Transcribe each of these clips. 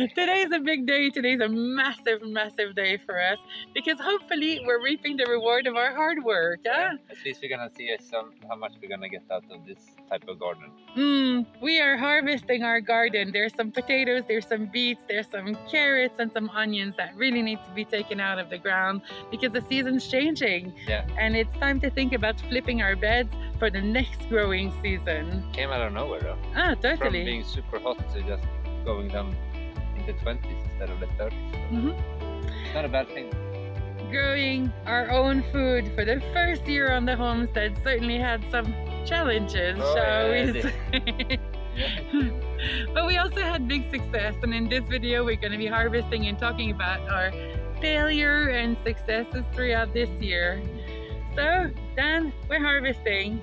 Today's a big day. Today's a massive, massive day for us because hopefully we're reaping the reward of our hard work. Yeah, at least we're gonna see how much we're gonna get out of this type of garden. We are harvesting our garden. There's some potatoes, there's some beets, there's some carrots and some onions that really need to be taken out of the ground because the season's changing. Yeah. And it's time to think about flipping our beds for the next growing season. Came out of nowhere though. Ah, totally. From being super hot to just going down in the 20s instead of the 30s. It's not a bad thing. Growing our own food for the first year on the homestead certainly had some challenges, shall we say. But we also had big success, and in this video we're going to be harvesting and talking about our failure and successes throughout this year. So, Dan, we're harvesting.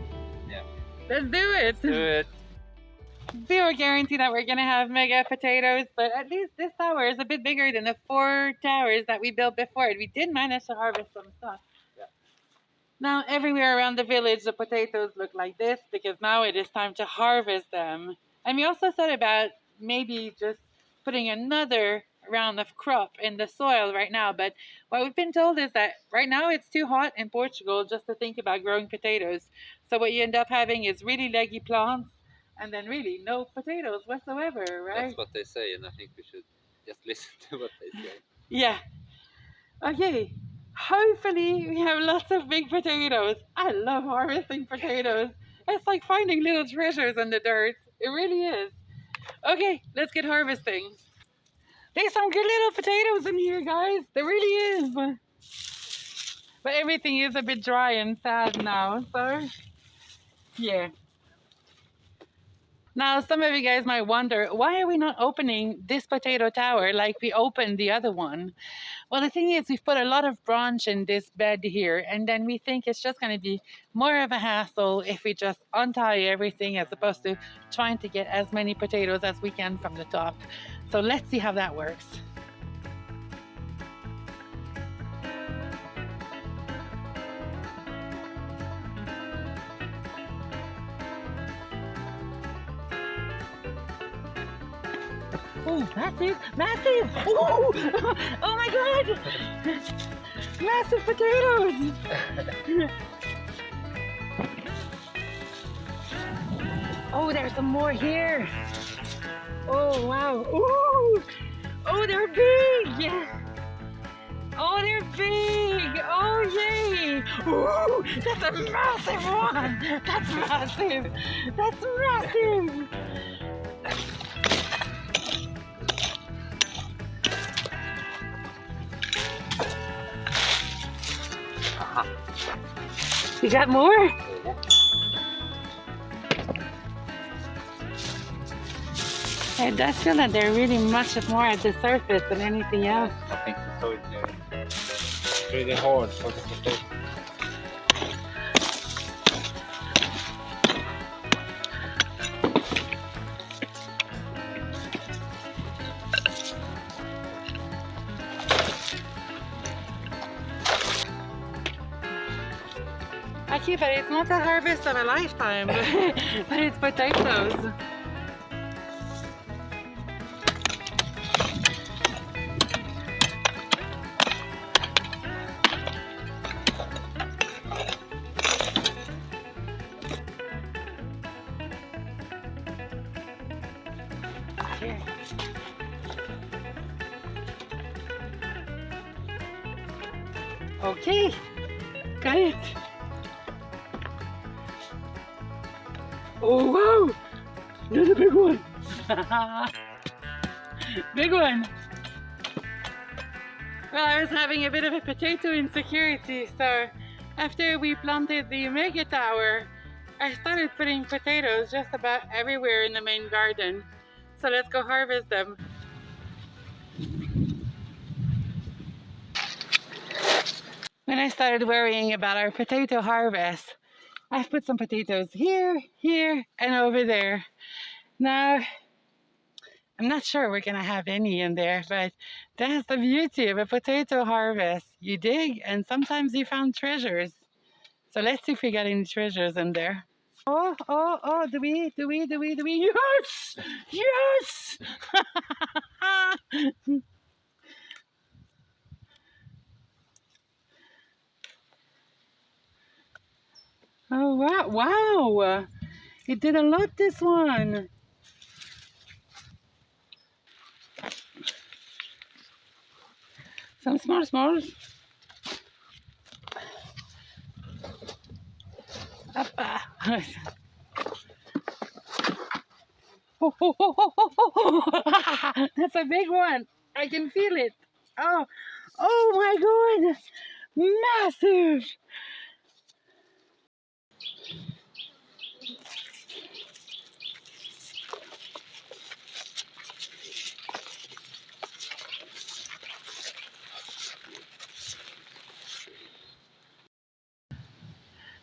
Yeah. Let's do it. Let's do it. Zero guarantee that we're gonna have mega potatoes, but at least this tower is a bit bigger than the 4 towers that we built before. We did manage to harvest some stuff. Yeah. Now everywhere around the village the potatoes look like this because now it is time to harvest them. And we also thought about maybe just putting another round of crop in the soil right now, but what we've been told is that right now it's too hot in Portugal just to think about growing potatoes. So what you end up having is really leggy plants and then really no potatoes whatsoever, right? That's what they say, and I think we should just listen to what they say. Yeah. Okay. Hopefully we have lots of big potatoes. I love harvesting potatoes. It's like finding little treasures in the dirt. It really is. Okay, let's get harvesting. There's some good little potatoes in here, guys. There really is. But everything is a bit dry and sad now, so yeah. Now, some of you guys might wonder, why are we not opening this potato tower like we opened the other one? Well, the thing is, we've put a lot of branch in this bed here, and then we think it's just going to be more of a hassle if we just untie everything as opposed to trying to get as many potatoes as we can from the top. So let's see how that works. Oh, massive, massive! Oh, oh my God! Massive potatoes! Oh, there's some more here. Oh, wow. Ooh. Oh, they're big! Oh, they're big! Oh, yay! Ooh, that's a massive one! That's massive! That's massive! You got more? It does feel that they're really much more at the surface than anything else. I think so. It's really hard for the potato. Okay, but it's not a harvest of a lifetime, but it's potatoes. Here. Okay, got it. Oh wow! Another big one! Big one! Well, I was having a bit of a potato insecurity, so after we planted the mega tower, I started putting potatoes just about everywhere in the main garden. So let's go harvest them. When I started worrying about our potato harvest, I've put some potatoes here, here, and over there. Now, I'm not sure we're gonna have any in there, but that's the beauty of a potato harvest. You dig, and sometimes you found treasures. So let's see if we got any treasures in there. Oh, do we? Yes! Yes! Oh, wow. Wow. It did a lot, this one. Some small. Appa. That's a big one. I can feel it. Oh my God. Massive.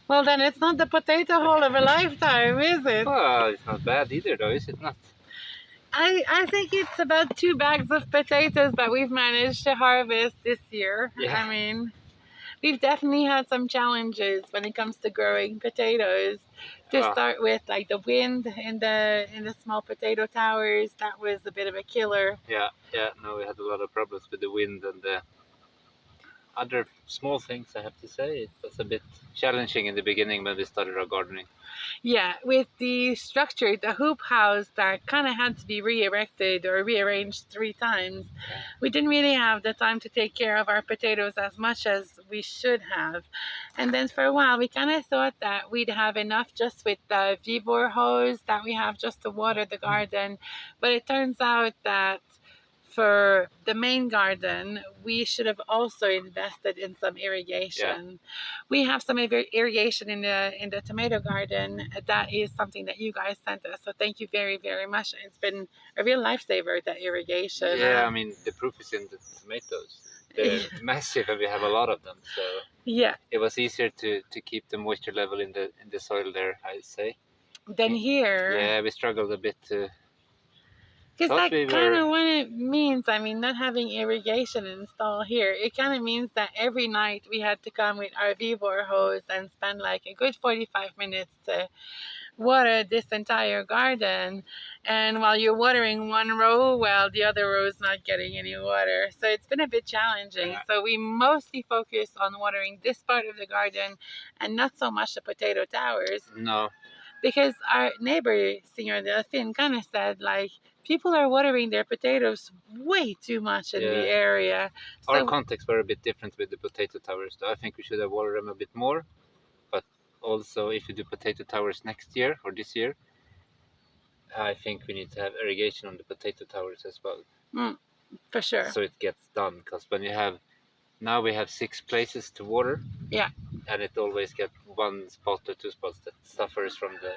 Well, then it's not the potato haul of a lifetime, is it? Well, it's not bad either, though, is it not? I think it's about 2 bags of potatoes that we've managed to harvest this year. Yeah. I mean, we've definitely had some challenges when it comes to growing potatoes. To start with, like the wind in the small potato towers, that was a bit of a killer. Yeah. No, we had a lot of problems with the wind and the other small things, I have to say. It was a bit challenging in the beginning when we started our gardening. Yeah, with the structure, the hoop house that kind of had to be re-erected or rearranged 3 times, we didn't really have the time to take care of our potatoes as much as we should have. And then for a while, we kind of thought that we'd have enough just with the Vevor hose that we have just to water the garden. But it turns out that for the main garden, we should have also invested in some irrigation. Yeah. We have some irrigation in the tomato garden. That is something that you guys sent us. So thank you very, very much. It's been a real lifesaver, that irrigation. Yeah, I mean, the proof is in the tomatoes. They're massive and we have a lot of them. So yeah, it was easier to keep the moisture level in the soil there, I'd say. Than here. Yeah, we struggled a bit to... Because that kind of what it means, I mean, not having irrigation installed here, it kind of means that every night we had to come with our Vevor hose and spend like a good 45 minutes to water this entire garden. And while you're watering one row, well, the other row is not getting any water. So it's been a bit challenging. Yeah. So we mostly focus on watering this part of the garden and not so much the potato towers. No. Because our neighbor, Senor Delfin, kind of said, like, people are watering their potatoes way too much in the area. So our context were a bit different with the potato towers. So I think we should have watered them a bit more. But also, if you do potato towers next year or this year, I think we need to have irrigation on the potato towers as well. For sure. So it gets done. Because when you have... Now we have 6 places to water. Yeah. And it always gets 1 spot or 2 spots that suffers from the...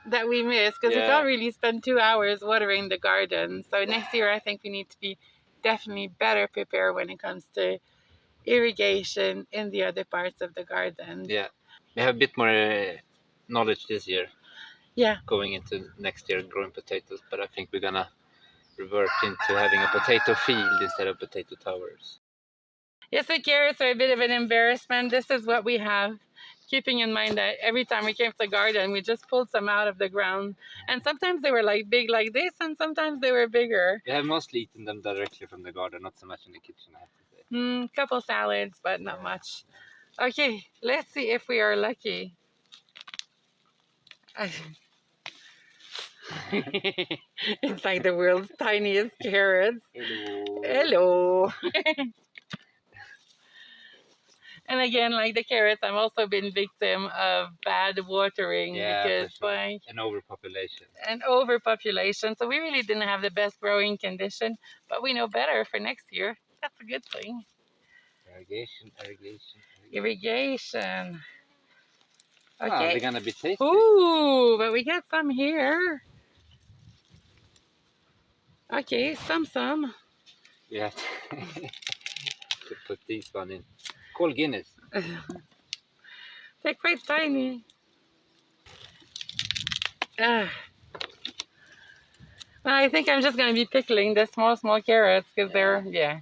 That we miss, because we can't really spend 2 hours watering the garden. So next year I think we need to be definitely better prepared when it comes to irrigation in the other parts of the garden. Yeah. We have a bit more knowledge this year. Yeah. Going into next year growing potatoes, but I think we're gonna revert into having a potato field instead of potato towers. Yes, the carrots are a bit of an embarrassment. This is what we have. Keeping in mind that every time we came to the garden, we just pulled some out of the ground. And sometimes they were like big like this, and sometimes they were bigger. We have mostly eaten them directly from the garden, not so much in the kitchen, I have to say. Couple salads, but not much. Okay, let's see if we are lucky. It's like the world's tiniest carrots. Hello. And again, like the carrots, I've also been victim of bad watering because like an overpopulation. So we really didn't have the best growing condition, but we know better for next year. That's a good thing. Irrigation. Okay. They're gonna be tasty. Ooh, but we got some here. Okay, some. Yeah. To put this one in. Call Guinness. They're quite tiny. Well, I think I'm just going to be pickling the small carrots because they're, Yeah.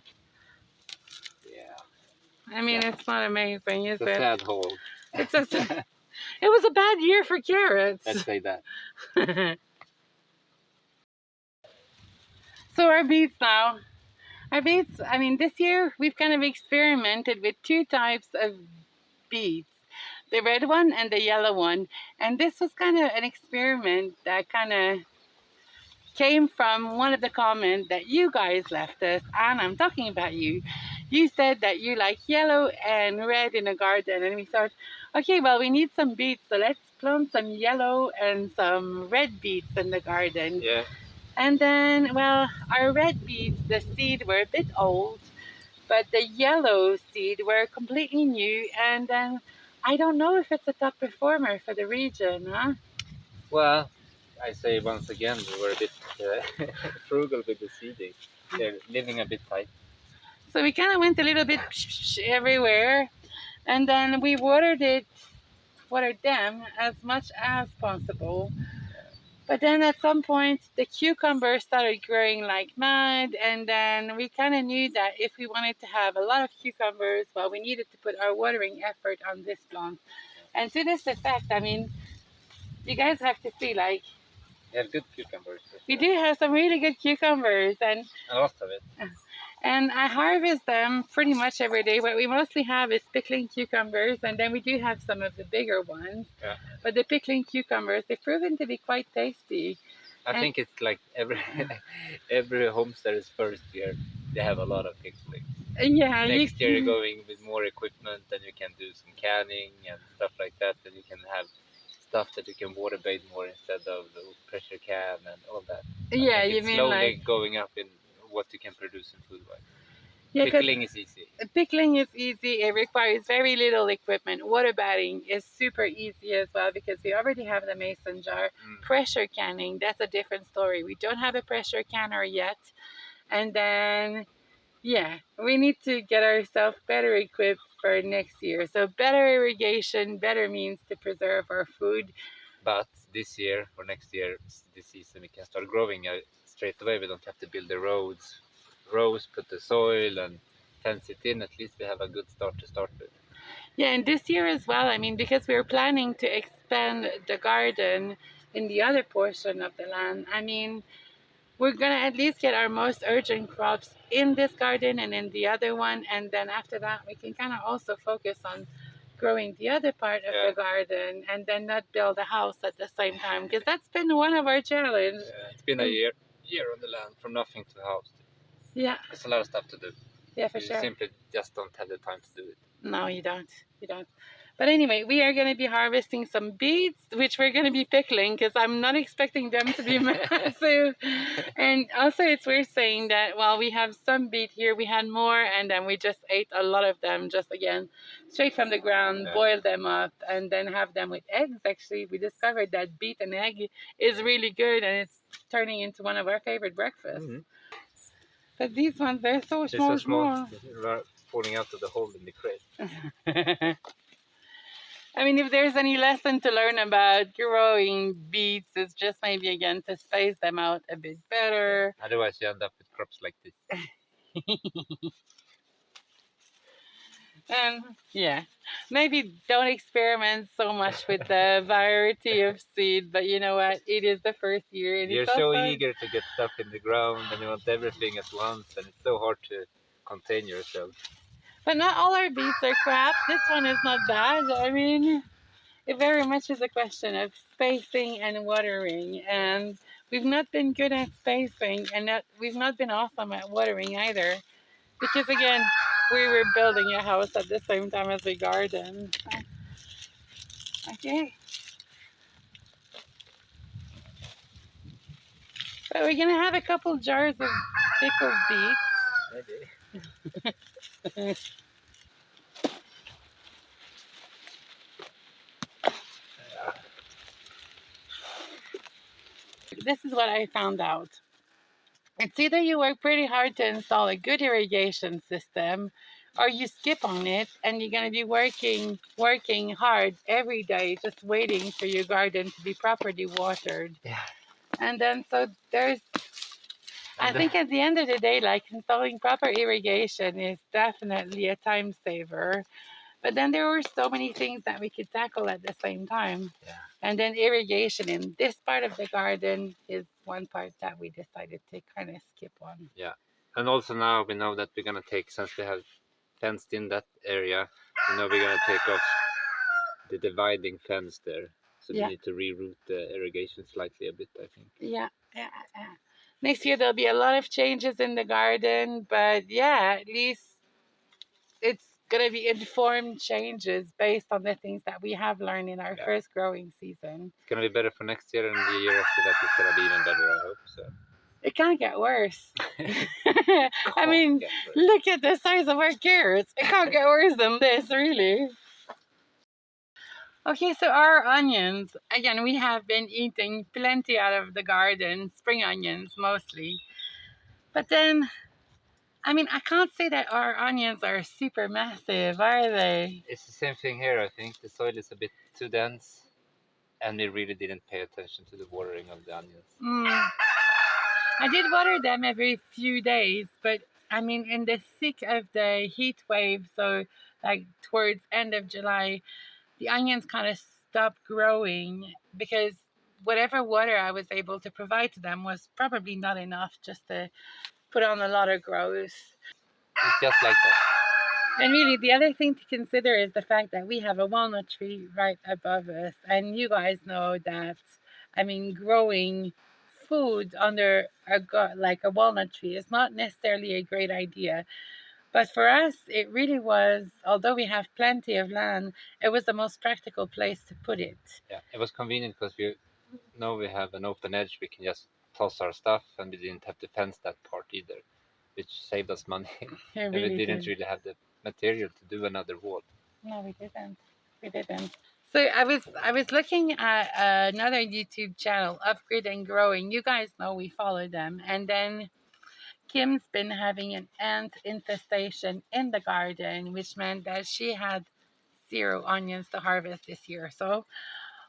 I mean, it's not amazing, is it? It's a sad haul. It was a bad year for carrots. Let's say that. So our beets now. Our beets, I mean, this year we've kind of experimented with two types of beets, the red one and the yellow one. And this was kind of an experiment that kind of came from one of the comments that you guys left us, and I'm talking about you. You said that you like yellow and red in a garden, and we thought, okay, well, we need some beets, so let's plant some yellow and some red beets in the garden. Yeah. And then, well, our red beets, the seed were a bit old, but the yellow seed were completely new, and then I don't know if it's a top performer for the region, huh? Well, I say once again, we were a bit frugal with the seeding. They're living a bit tight. So we kind of went a little bit everywhere, and then we watered them as much as possible. But then at some point, the cucumbers started growing like mad, and then we kind of knew that if we wanted to have a lot of cucumbers, well, we needed to put our watering effort on this plant. And to this effect, I mean, you guys have to see, like, We have good cucumbers. we do have some really good cucumbers, and a lot of it. And I harvest them pretty much every day. What we mostly have is pickling cucumbers, and then we do have some of the bigger ones. Yeah. But the pickling cucumbers, they've proven to be quite tasty. I think it's like every homesteader's first year, they have a lot of pickling. Yeah. Next year you're going with more equipment, and you can do some canning and stuff like that, and you can have stuff that you can water bait more instead of the pressure can and all that. Yeah, you you mean slowly like going up in what you can produce in food wise. yeah, 'cause Pickling is easy. pickling is easy. It requires very little equipment. Water batting is super easy as well because we already have the mason jar. Pressure canning, that's a different story. We don't have a pressure canner yet. And then, yeah, we need to get ourselves better equipped for next year. So better irrigation, better means to preserve our food. But this year or next year, this season, we can start growing straight away. We don't have to build the rows, put the soil and fence it in. At least we have a good start to start with. Yeah, and this year as well, I mean, because we're planning to expand the garden in the other portion of the land, I mean, we're going to at least get our most urgent crops in this garden and in the other one. And then after that, we can kind of also focus on growing the other part of the garden and then not build a house at the same time. Because that's been one of our challenges. It's been a year on the land from nothing to a house. Yeah. There's a lot of stuff to do. Yeah, for sure. You simply just don't have the time to do it. No, you don't. You don't. But anyway, we are going to be harvesting some beets, which we're going to be pickling because I'm not expecting them to be massive. And also it's worth saying that while we have some beet here, we had more and then we just ate a lot of them just again, straight from the ground, boil them up and then have them with eggs. Actually, we discovered that beet and egg is really good and it's turning into one of our favorite breakfasts. But these ones, they're so small. They're falling out of the hole in the crate. I mean, if there's any lesson to learn about growing beets, it's just maybe again to space them out a bit better. Otherwise, you end up with crops like this. And yeah, maybe don't experiment so much with the variety of seed, but you know what? It is the first year. And you're so eager to get stuff in the ground and you want everything at once, and it's so hard to contain yourself. But not all our beets are crap. This one is not bad. I mean, it very much is a question of spacing and watering. And we've not been good at spacing, and we've not been awesome at watering either. Because again, we were building a house at the same time as we garden. So, okay. But we're going to have a couple jars of pickled beets. Maybe. This is what I found out. It's either you work pretty hard to install a good irrigation system or you skip on it and you're going to be working hard every day just waiting for your garden to be properly watered. Yeah. And then so I think at the end of the day, like installing proper irrigation is definitely a time saver. But then there were so many things that we could tackle at the same time. Yeah. And then irrigation in this part of the garden is one part that we decided to kind of skip on. Yeah. And also now we know that we're gonna take, since we have fenced in that area, we know we're gonna take off the dividing fence there. So we need to reroute the irrigation slightly a bit, I think. Yeah. Next year there'll be a lot of changes in the garden, but yeah, at least it's gonna be informed changes based on the things that we have learned in our first growing season. It's gonna be better for next year, and the year after that it's gonna be even better, I hope so. It can't get worse. I mean, look at the size of our carrots. It can't get worse than this, really. Okay, so our onions, again, we have been eating plenty out of the garden, spring onions mostly. But then, I mean, I can't say that our onions are super massive, are they? It's the same thing here, I think. The soil is a bit too dense, and we really didn't pay attention to the watering of the onions. I did water them every few days, but I mean, in the thick of the heat wave, so like towards end of July, the onions kind of stopped growing because whatever water I was able to provide to them was probably not enough just to put on a lot of growth. It's just like that. And really, the other thing to consider is the fact that we have a walnut tree right above us. And you guys know that, I mean, growing food under like a walnut tree is not necessarily a great idea. But for us, it really was, although we have plenty of land, it was the most practical place to put it. Yeah, it was convenient because we know we have an open edge. We can just toss our stuff, and we didn't have to fence that part either, which saved us money. And we didn't really have the material to do another wall. No, we didn't. We didn't. So I was looking at another YouTube channel, Upgrade and Growing. You guys know we follow them, and then Kim's been having an ant infestation in the garden, which meant that she had 0 onions to harvest this year. So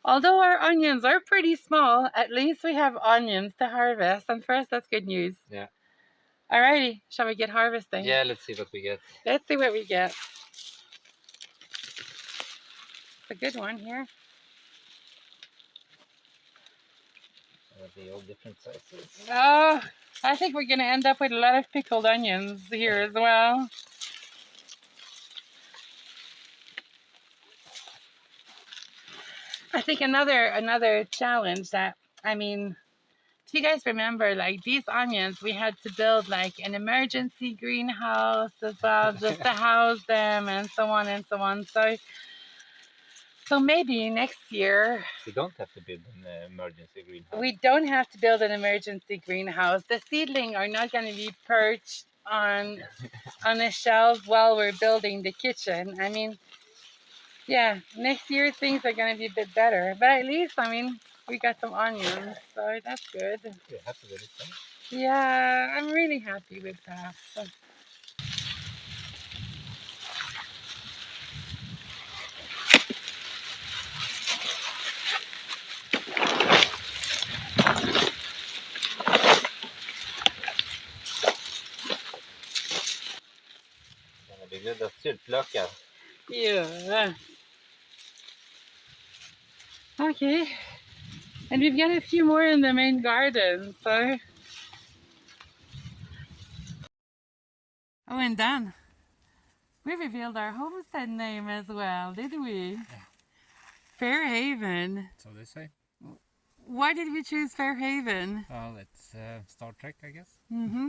although our onions are pretty small, at least we have onions to harvest, and for us that's good news. Yeah. Alrighty, shall we get harvesting? Yeah, let's see what we get. Let's see what we get. It's a good one here. Be all different sizes. Oh, I think we're gonna end up with a lot of pickled onions here as well. I think another challenge that, I mean, do you guys remember, like, these onions, we had to build like an emergency greenhouse as well just to house them and so on and so on. So maybe next year we don't have to build an emergency greenhouse. We don't have to build an emergency greenhouse. The seedling are not going to be perched on a shelf while we're building the kitchen. I mean, yeah, next year things are going to be a bit better. But at least, I mean, we got some onions, so that's good. You're happy with it, huh? Yeah, I'm really happy with that. So. Det blir good syltlökar. Yeah. Okay. And we've got a few more in the main garden, so. Oh, and Dan, we revealed our homestead name as well, did we? Yeah. Fairhaven. So they say. Why did we choose Fairhaven? Well, it's Star Trek, I guess. Mm-hmm.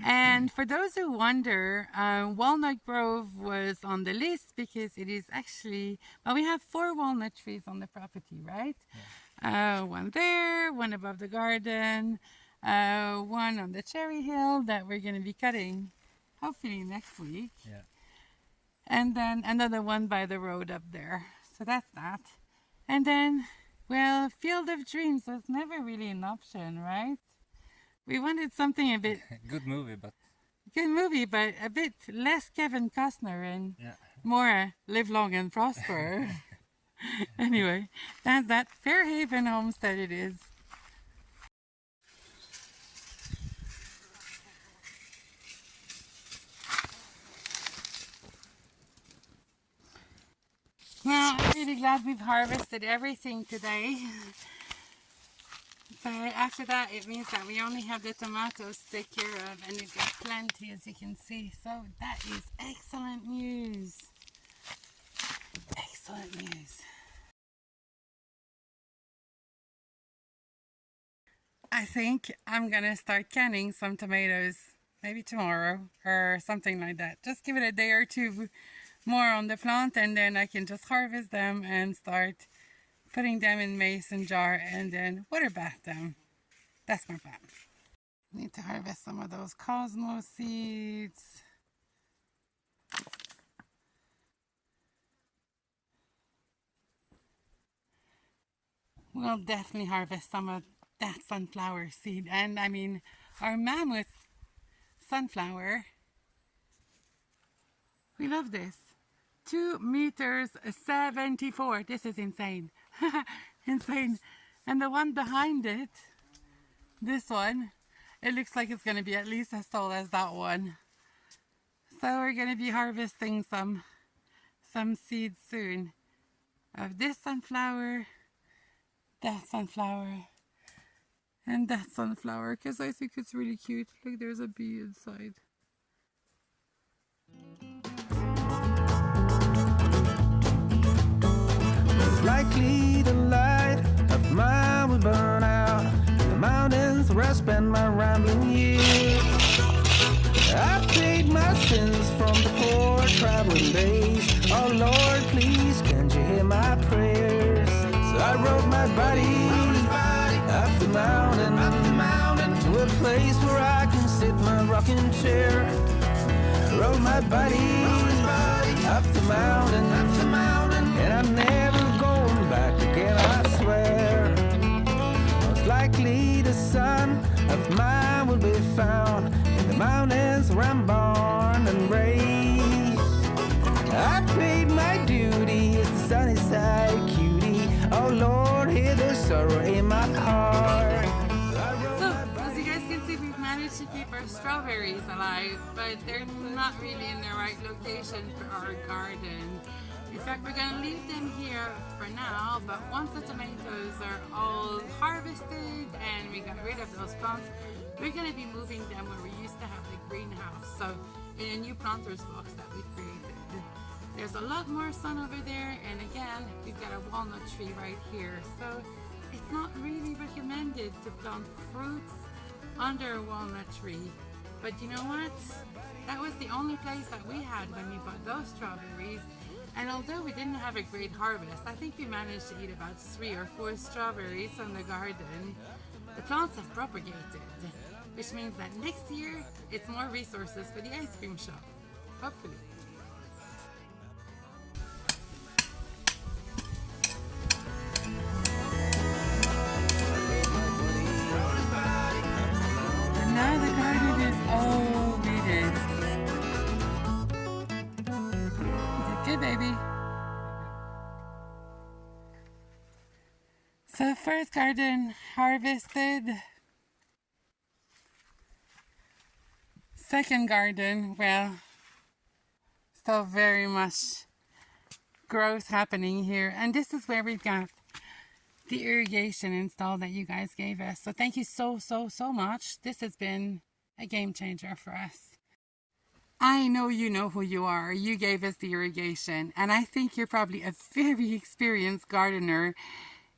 And for those who wonder, Walnut Grove was on the list because it is actually, well, we have 4 walnut trees on the property, right? Yeah. One there, one above the garden, one on the cherry hill that we're going to be cutting hopefully next week. Yeah. And then another one by the road up there. So that's that. And then, well, Field of Dreams was never really an option, right? We wanted something a bit... Good movie, but a bit less Kevin Costner and more Live Long and Prosper. Anyway, that's that. Fairhaven Homestead it is. Well, I'm really glad we've harvested everything today. But after that, it means that we only have the tomatoes to take care of, and we've got plenty, as you can see. So that is excellent news. Excellent news. I think I'm gonna start canning some tomatoes, maybe tomorrow or something like that. Just give it a day or two more on the plant, and then I can just harvest them and start putting them in mason jar and then water bath them. That's my plan. Need to harvest some of those cosmos seeds. We'll definitely harvest some of that sunflower seed. And I mean, our mammoth sunflower, we love this. 2 meters 74. This is insane. Insane. And the one behind it, this one, it looks like it's going to be at least as tall as that one. So we're going to be harvesting some seeds soon of this sunflower, that sunflower, and that sunflower, because I think it's really cute. Look, there's a bee inside. It's likely the light of mine will burn out in the mountains where I spend my rambling years. I paid my sins from the poor traveling days. Oh Lord, please, can't you hear my prayers? So I rode my body up the mountain to a place where I can sit my rocking chair. Rode my body up the mountain, and I'm never going back again, I swear. Most likely the son of mine will be found in the mountains where I'm born and raised. I paid my duty as the sunny side cutie. Oh Lord, hear the sorrow in my heart. So, as you guys can see, we've managed to keep our strawberries alive, but they're not really in the right location for our garden. In fact, we're going to leave them here for now, but once the tomatoes are all harvested and we got rid of those plants, we're going to be moving them where we used to have the greenhouse. So, in a new planter's box that we've created. There's a lot more sun over there, and again, we've got a walnut tree right here. So, it's not really recommended to plant fruits under a walnut tree. But you know what? That was the only place that we had when we bought those strawberries. And although we didn't have a great harvest, I think we managed to eat about 3 or 4 strawberries from the garden. The plants have propagated, which means that next year it's more resources for the ice cream shop. Hopefully. And now the garden is all weeded. You did good, baby. So first garden harvested. Second garden, well, still very much growth happening here. And this is where we've got the irrigation installed that you guys gave us. So thank you so much. This has been a game changer for us. I know you know who you are. You gave us the irrigation. And I think you're probably a very experienced gardener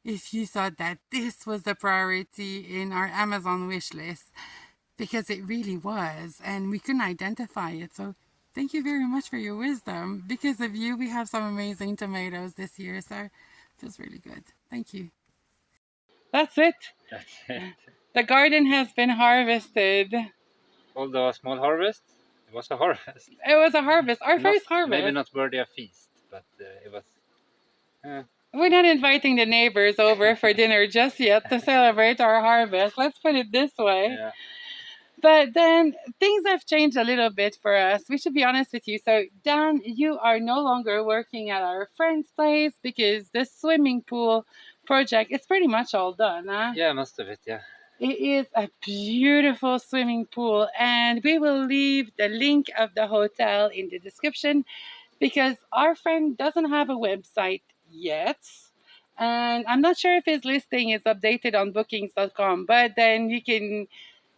if you thought that this was the priority in our Amazon wish list. Because it really was, and we couldn't identify it. So thank you very much for your wisdom. Because of you, we have some amazing tomatoes this year. So it feels really good. Thank you. That's it. That's it. The garden has been harvested. Although a small harvest, it was a harvest. It was a harvest, our first harvest. Maybe not worthy of feast, but it was. We're not inviting the neighbors over for dinner just yet to celebrate our harvest. Let's put it this way. Yeah. But then things have changed a little bit for us. We should be honest with you. So, Dan, you are no longer working at our friend's place because the swimming pool project is pretty much all done, huh? Yeah, most of it, yeah. It is a beautiful swimming pool, and we will leave the link of the hotel in the description because our friend doesn't have a website yet. And I'm not sure if his listing is updated on bookings.com, but then you can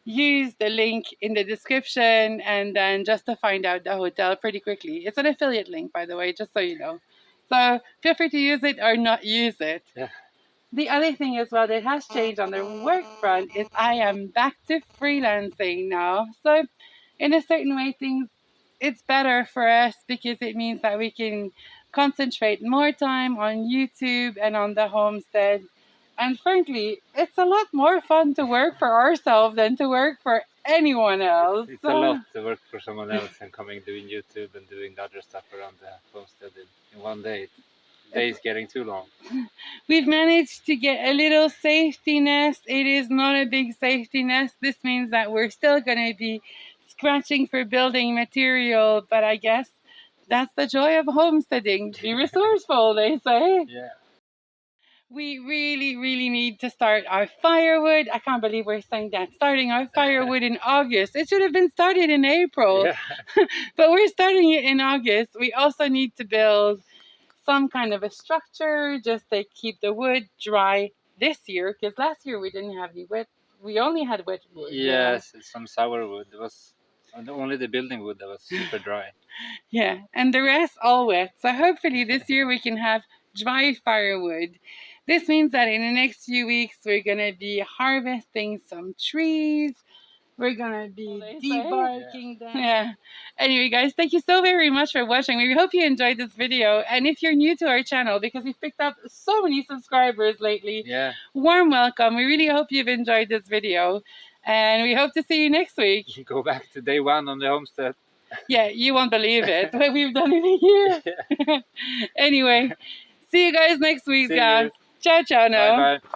use the link in the description and then just to find out the hotel pretty quickly. It's an affiliate link, by the way, just so you know. So feel free to use it or not use it. Yeah. The other thing as well that has changed on the work front is I am back to freelancing now. So in a certain way, it's better for us because it means that we can concentrate more time on YouTube and on the homestead. And frankly, it's a lot more fun to work for ourselves than to work for anyone else. It's a lot to work for someone else and coming doing YouTube and doing the other stuff around the homestead in one day. The day is getting too long. We've managed to get a little safety nest. It is not a big safety nest. This means that we're still going to be scratching for building material, but I guess that's the joy of homesteading. Be resourceful, they say. Yeah. We really, really need to start our firewood. I can't believe we're saying that. Starting our firewood in August. It should have been started in April, Yeah. but we're starting it in August. We also need to build some kind of a structure just to keep the wood dry this year, because last year we didn't have any wet. We only had wet wood. Yes, some sour wood. It was only the building wood that was super dry. Yeah, and the rest all wet. So hopefully this year we can have dry firewood. This means that in the next few weeks we're gonna be harvesting some trees. We're gonna be debarking them. Yeah. Anyway, guys, thank you so very much for watching. We hope you enjoyed this video. And if you're new to our channel, because we've picked up so many subscribers lately, Yeah. warm welcome. We really hope you've enjoyed this video. And we hope to see you next week. Go back to day one on the homestead. Yeah, you won't believe it, but we've done it in a year. Yeah. Anyway, see you guys next week, See guys. you. Ciao, ciao now. Bye bye.